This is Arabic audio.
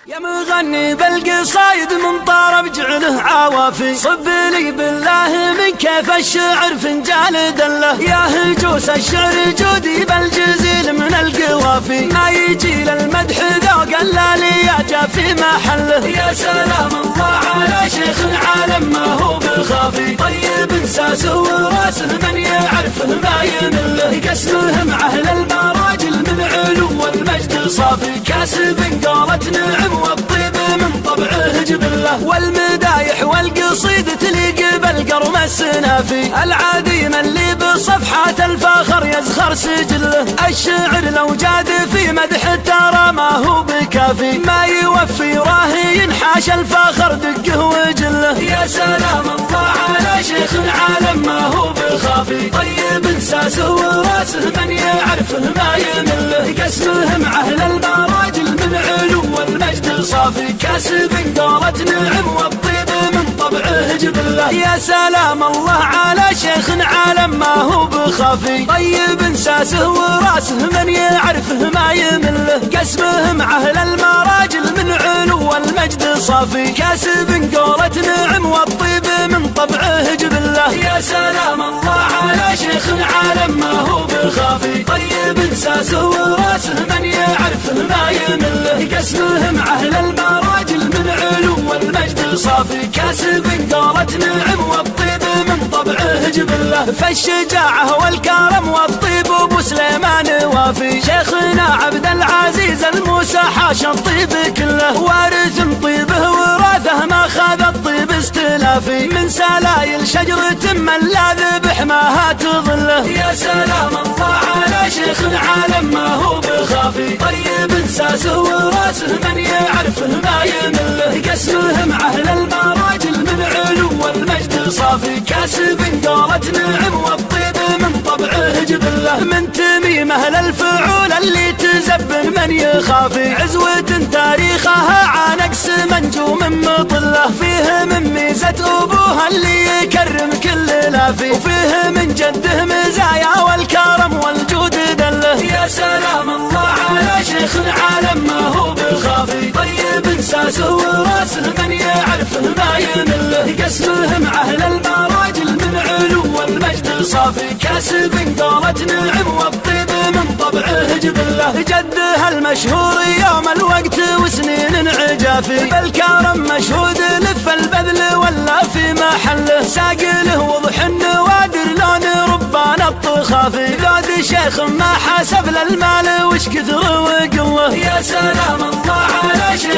يا مغني بالقصايد من طرب جعله عوافي، صب لي بالله من كيف الشعر فنجان دله. يا هجوس الشعر جودي بالجزيل من القوافي، ما يجي للمدح ذوق الا لياجا في محله. يا سلام الله على شيخ عالم ما هو بالخافي، طيب ساسه وراسه من يعرفه ما يمله. قسمه مع اهل المراجل من علو والمجد صافي، كاسب قالت نعم والطيب من طبعه جبله. والمدايح والقصيد تليق بالقرم السنافي، العادي من اللي بصفحات الفاخر يزخر سجله. الشعر لو جاد في مدح ترى ما هو بكافي، ما يوفي راهي ينحاش الفاخر دقه وجله. يا سلام الله على شيخ عالم ما هو بالخافي، طيب ساسه وراسه من يعرفه ما يمله. قسمه مع اهل المراجل من علو والمجد صافي، كاسب قالت نعم والطيب من طبعه جبله. يا سلام الله على شيخ عالم ما هو بخافي، طيب ساسه وراسه من يعرفه ما يمله. قسمه مع اهل المراجل من علو والمجد صافي، كاسب قالت نعم والطيب من طبعه جبله. يا سلام الله على شيخ عالم ما هو بخافي، طيب ساسه وراسه من يعرفه ما يمله. قسمه مع اهل المراجل من علو والمجد صافي، كاسب قالت نعم والطيب من طبعه جبله. فالشجاعة والكرم والطيب ابو سليمان وافي، شيخنا عبد العزيز الموسى حاش الطيب كله. وارث طيبه وراثه ما خذ الطيب استلافي، من سلايل شجرة من لا ذبح ما تظله. يا سلام الله على شيخ عالم ما هو بخافي، طيب ساسه وراسه من يعرفه ما يمله. قسمه مع اهل المراجل من علو والمجد صافي، كاسب قالت نعم والطيب من طبعه جبله. من تميمه للفعول اللي تزبن من يخافي، عزوة تاريخها عانقس منجوم مطله. فيه من ميزة ابوها اللي يكرم كل لافي، وفيه من جده مزايا والكرم والجود دله. يا سلام الله على شيخ عالم ما هو بخافي، طيب ساسه وراسه من يعرفه ما يمله. قسمه مع اهل المراجل من علو والمجد صافي، كاسب قالت نعم والطيب من طبعه جبله. جده المشهور يوم الوقت وسنين عجافي، بالكرم مشهود لف البذل ولا في محله. ساقله وضح النوادر لون ربان الطخافي، ذود شيخ ما حسب للمال وش كثر وقله. يا سلام الله على شيخ